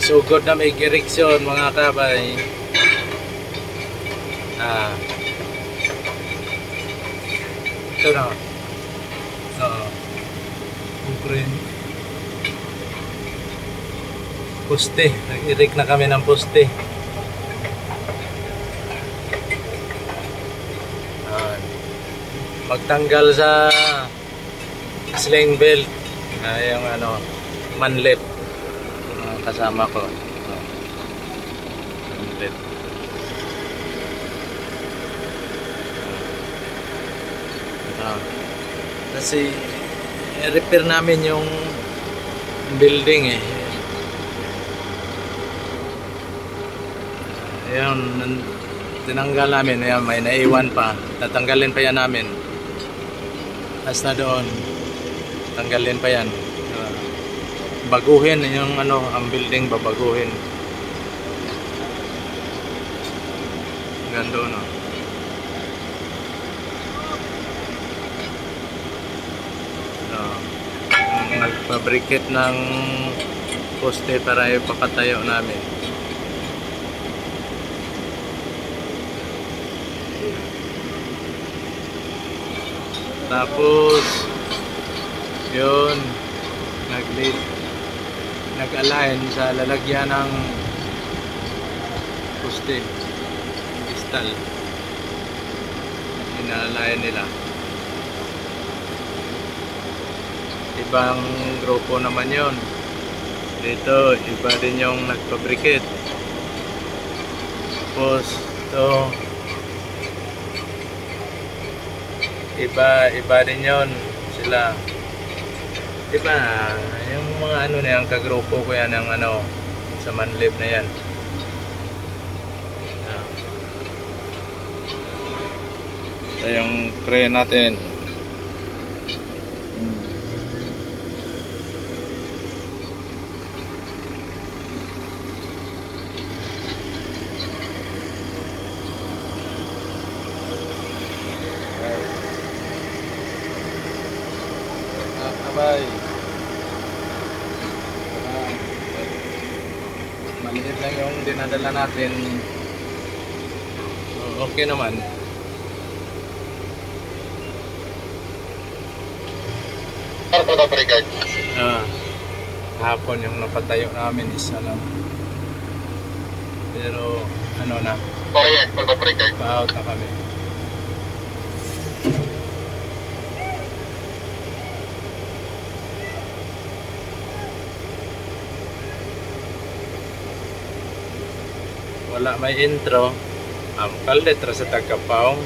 Sugod na may direksyon mga kabay. Ito na. Blueprint. Poste. Nag-irik na kami ng poste. Magtanggal sa sling belt. Yung manlet. Kasama ko. Manlet. Kasi repair namin yung building eh. Ayun, tinanggal namin. Ayan, may naiwan pa. Tatanggalin pa yan namin. Hasta doon. Tanggalin pa yan. Baguhin yung ang building, babaguhin. Ganda no. Nagpabricate ng poste para ipapatayo namin. Tapos yun, nag-align sa lalagyan ng poste, kristal. Ina-align nila. Ibang grupo naman yon. Dito iba din yung nagpabricate. Tapos ito iba din yon sila. Diba yung mga na yan, kagrupo ko yan ng sa manlib na yan. Ito yung crane natin. Bye. Maliit lang yung dinadala natin. So, okay naman. Hapon yung napatayo namin isa lang. Pero na, pa-out na kami. Wala may intro. Ang kaldetra sa Tagapaong.